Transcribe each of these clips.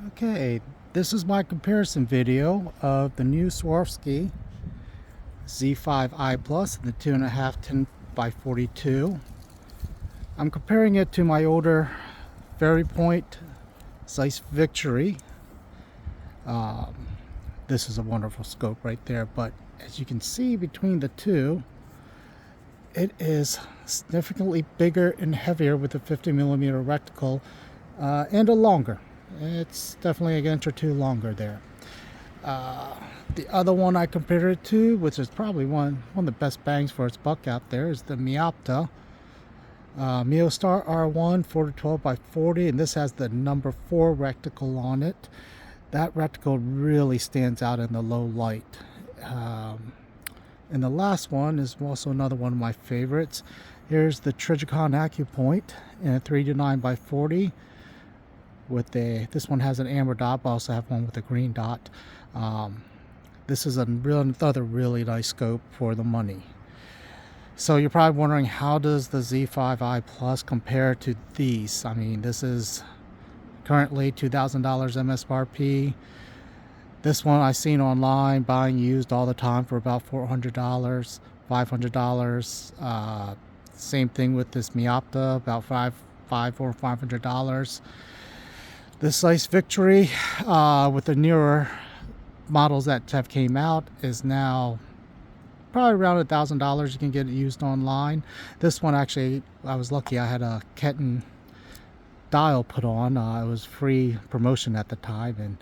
Okay, this is my comparison video of the new Swarovski Z5i Plus and the 2.5 10x42. I'm comparing it to my older Fairy Point Zeiss Victory. This is a wonderful scope right there, but as you can see between the two, it is significantly bigger and heavier with a 50mm reticle and a longer. It's definitely an inch or two longer there. The other one I compared it to, which is probably one of the best bangs for its buck out there, is the Meopta Meostar R1 4-12x40, and this has the number 4 reticle on it. That reticle really stands out in the low light. And the last one is also another one of my favorites. Here's the Trijicon AcuPoint in a 3-9x40. This one has an amber dot, but I also have one with a green dot. This is another really nice scope for the money. So you're probably wondering, how does the Z5i Plus compare to these? I mean, this is currently $2,000 MSRP. This one I've seen online buying used all the time for about $400, $500. Same thing with this Meopta, about $500. This Zeiss Victory, with the newer models that have came out, is now probably around $1,000. You can get it used online. This one, actually, I was lucky. I had a Ketten dial put on. It was free promotion at the time, and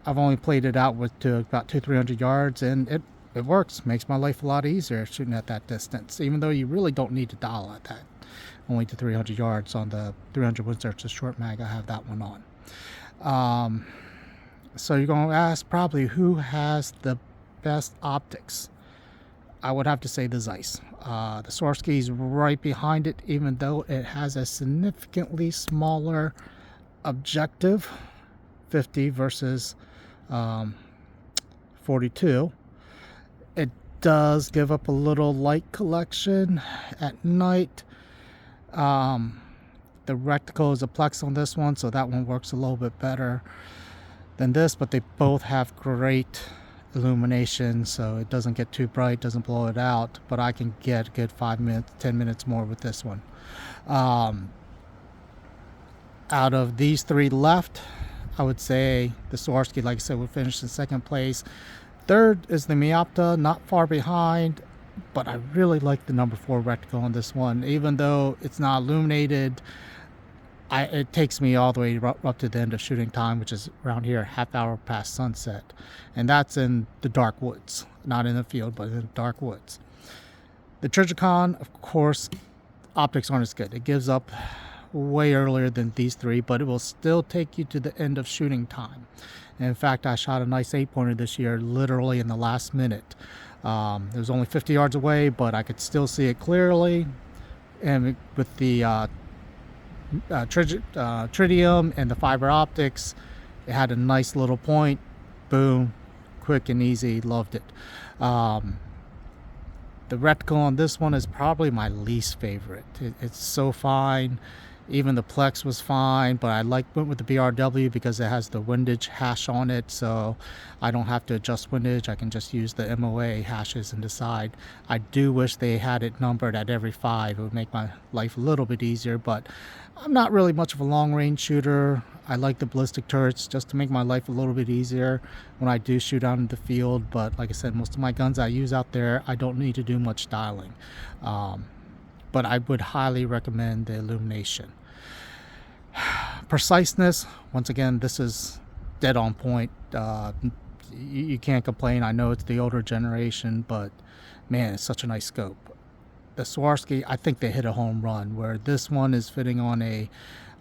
I've only played it out to about 200-300 yards, and it works. Makes my life a lot easier shooting at that distance, even though you really don't need to dial at that. Only to 300 yards on the 300 Windsurge, the short mag. I have that one on. So you're going to ask probably who has the best optics. I would have to say the Zeiss. The Swarovski is right behind it, even though it has a significantly smaller objective, 50 versus 42. It does give up a little light collection at night. The reticle is a plex on this one, so that one works a little bit better than this, but they both have great illumination, so it doesn't get too bright, doesn't blow it out, but I can get a good 5 minutes, 10 minutes more with this one. Out of these three left, I would say the Swarovski, like I said, would finish in second place. Third is the Meopta, not far behind, but I really like the number 4 reticle on this one. Even though it's not illuminated, it takes me all the way up to the end of shooting time, which is around here, half hour past sunset. And that's in the dark woods, not in the field, but in the dark woods. The Trijicon, of course, optics aren't as good. It gives up way earlier than these three, but it will still take you to the end of shooting time. And in fact, I shot a nice 8-pointer this year, literally in the last minute. It was only 50 yards away, but I could still see it clearly. And with the tritium and the fiber optics, it had a nice little point. Boom, quick and easy. Loved it. The reticle on this one is probably my least favorite. It's so fine. Even the Plex was fine, but I went with the BRW because it has the windage hash on it, so I don't have to adjust windage. I can just use the MOA hashes and decide. I do wish they had it numbered at every 5. It would make my life a little bit easier, but I'm not really much of a long-range shooter. I like the ballistic turrets just to make my life a little bit easier when I do shoot out in the field, but like I said, most of my guns I use out there, I don't need to do much dialing. But I would highly recommend the illumination. Preciseness, once again, this is dead on point. You can't complain. I know it's the older generation, but man, it's such a nice scope. The Swarovski, I think they hit a home run, where this one is fitting on a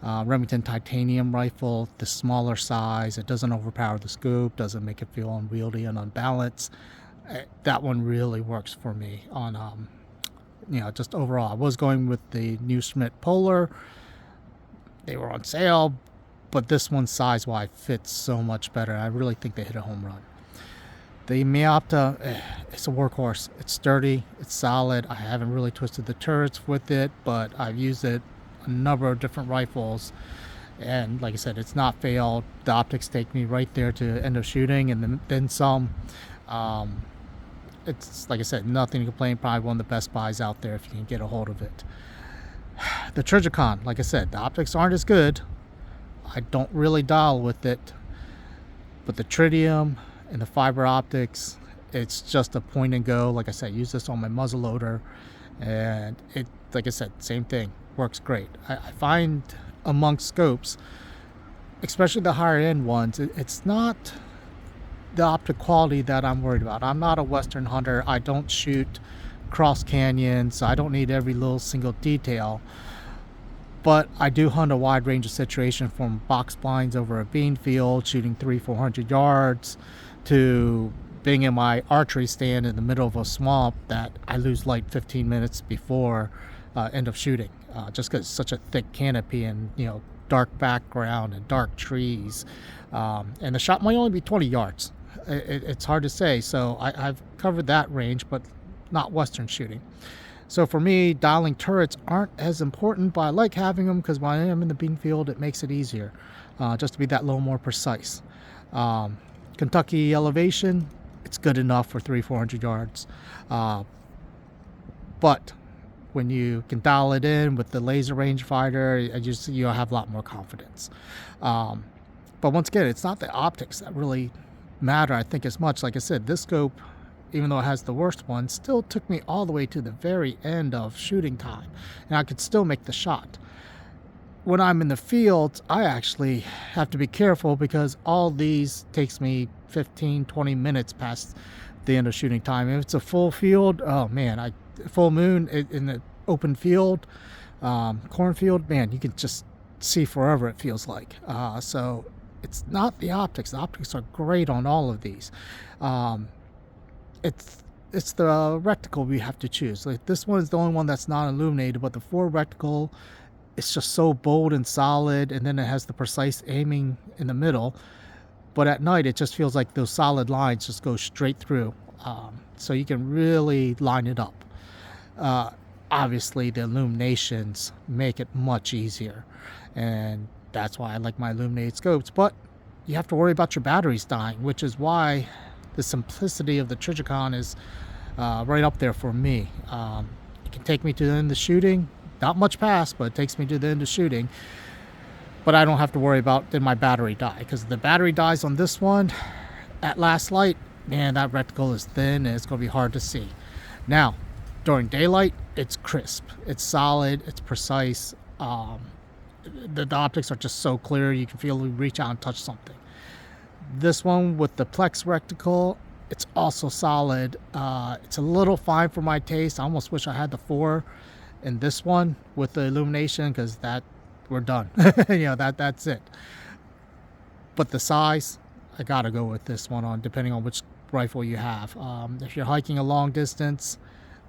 Remington titanium rifle, the smaller size. It doesn't overpower the scope, doesn't make it feel unwieldy and unbalanced. That one really works for me on just overall. I was going with the new Schmidt Polar. They were on sale, but this one size-wise fits so much better. I really think they hit a home run. The Meopta, it's a workhorse. It's sturdy, it's solid. I haven't really twisted the turrets with it, but I've used it a number of different rifles, And like I said, it's not failed. The optics take me right there to end of shooting, and then some. It's, like I said, nothing to complain. Probably one of the best buys out there if you can get a hold of it. The Trijicon, like I said, the optics aren't as good. I don't really dial with it, but the tritium and the fiber optics, it's just a point and go. Like I said, I use this on my muzzle loader, and it, like I said, same thing, works great. I find amongst scopes, especially the higher end ones, it's not the optic quality that I'm worried about. I'm not a Western hunter. I don't shoot cross canyons. I don't need every little single detail. But I do hunt a wide range of situations, from box blinds over a bean field, shooting 300-400 yards, to being in my archery stand in the middle of a swamp that I lose light 15 minutes before end of shooting, just because it's such a thick canopy and, you know, dark background and dark trees. And the shot might only be 20 yards. It's hard to say. So I've covered that range, but not Western shooting. So for me, dialing turrets aren't as important, but I like having them because when I am in the bean field, it makes it easier just to be that little more precise. Kentucky elevation, it's good enough for 300-400 yards. But when you can dial it in with the laser rangefinder, you'll have a lot more confidence. But once again, it's not the optics that really matter, I think, as much. Like I said, this scope, even though it has the worst one, still took me all the way to the very end of shooting time, and I could still make the shot. When I'm in the field, I actually have to be careful because all these takes me 15-20 minutes past the end of shooting time. If it's a full field, oh man, full moon in the open field, cornfield, man, you can just see forever, it feels like. So it's not the optics. The optics are great on all of these. It's the reticle we have to choose. Like, this one is the only one that's not illuminated, but the 4 reticle, it's just so bold and solid, and then it has the precise aiming in the middle. But at night, it just feels like those solid lines just go straight through. So you can really line it up. Obviously, the illuminations make it much easier, and that's why I like my illuminated scopes. But you have to worry about your batteries dying, which is why the simplicity of the Trijicon is right up there for me. It can take me to the end of shooting. Not much past, but it takes me to the end of shooting. But I don't have to worry about, did my battery die? Because if the battery dies on this one at last light, man, that reticle is thin and it's going to be hard to see. Now, during daylight, it's crisp, it's solid, it's precise. The optics are just so clear, you can feel you reach out and touch something. This one with the Plex reticle, it's also solid. It's a little fine for my taste. I almost wish I had the 4 in this one with the illumination, because that, we're done. You know, that's it. But the size, I gotta go with this one on, depending on which rifle you have. If you're hiking a long distance,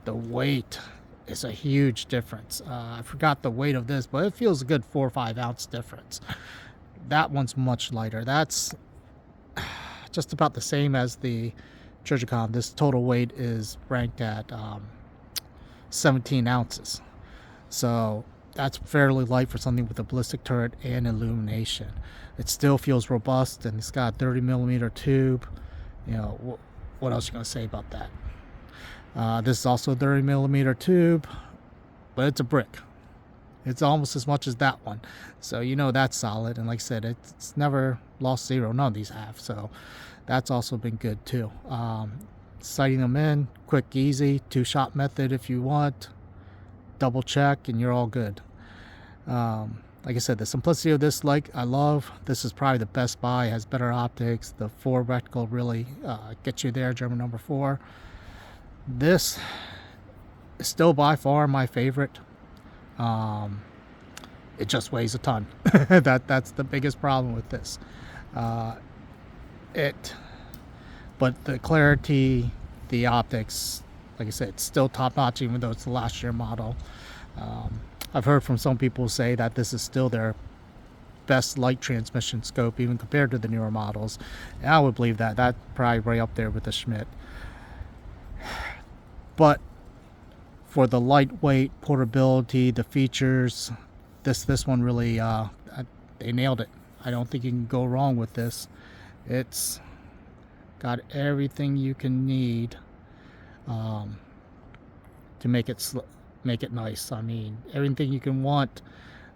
the weight is a huge difference. I forgot the weight of this, but it feels a good 4 or 5 ounce difference. That one's much lighter. That's just about the same as the Trijicon. This total weight is ranked at 17 ounces. So that's fairly light for something with a ballistic turret and illumination. It still feels robust, and it's got a 30mm tube. You know, what else are you going to say about that? This is also a 30mm tube, but it's a brick. It's almost as much as that one. So you know that's solid. And like I said, it's never lost zero. None of these have. So that's also been good too. Sighting them in, quick, easy, 2-shot method if you want. Double check and you're all good. Like I said, the simplicity of this, I love. This is probably the best buy. It has better optics. The 4 reticle really gets you there, German number 4. This is still by far my favorite. It just weighs a ton. That's the biggest problem with this. But the clarity, the optics, like I said, it's still top notch, even though it's the last year model. I've heard from some people say that this is still their best light transmission scope, even compared to the newer models. And I would believe that. That's probably right up there with the Schmidt. But for the lightweight, portability, the features, this one really they nailed it. I don't think you can go wrong with this. It's got everything you can need to make it nice. I mean, everything you can want.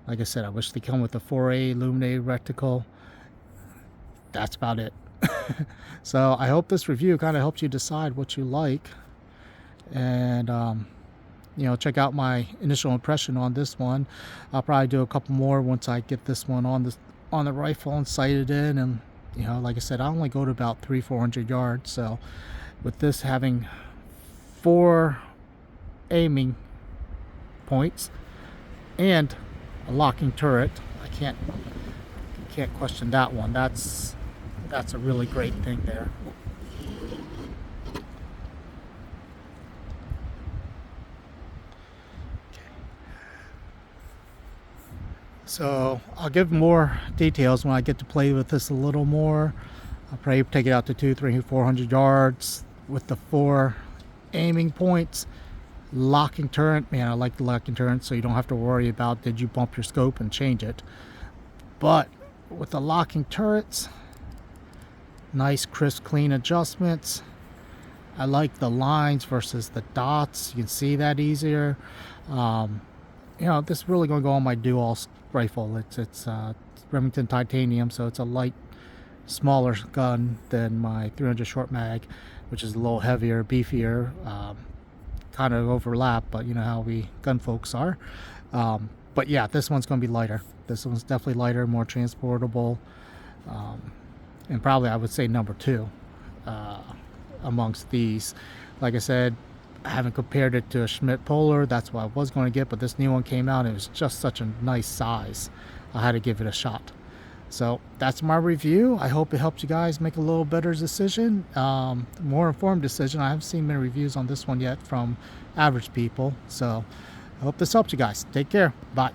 Like I said, I wish they come with a 4A illuminated reticle. That's about it. So I hope this review kind of helps you decide what you like, and you know, check out my initial impression on this one. I'll probably do a couple more once I get this one on the rifle and sight it in. And you know, like I said, I only go to about 300-400 yards. So with this having 4 aiming points and a locking turret, I can't question that one. That's a really great thing there. So I'll give more details when I get to play with this a little more. I'll probably take it out to 200, 300, 400 yards with the 4 aiming points. Locking turret, man, I like the locking turret, so you don't have to worry about did you bump your scope and change it. But with the locking turrets, nice crisp clean adjustments. I like the lines versus the dots. You can see that easier. You know, this is really going to go on my dual rifle. It's Remington titanium, so it's a light, smaller gun than my 300 short mag, which is a little heavier, beefier. Kind of overlap, but you know how we gun folks are. But yeah, this one's going to be lighter. This one's definitely lighter, more transportable, and probably I would say number 2 amongst these. Like I said, I haven't compared it to a Schmidt Polar. That's what I was going to get, but this new one came out and it was just such a nice size. I had to give it a shot. So that's my review. I hope it helps you guys make a little better decision, more informed decision. I haven't seen many reviews on this one yet from average people. So I hope this helps you guys. Take care. Bye.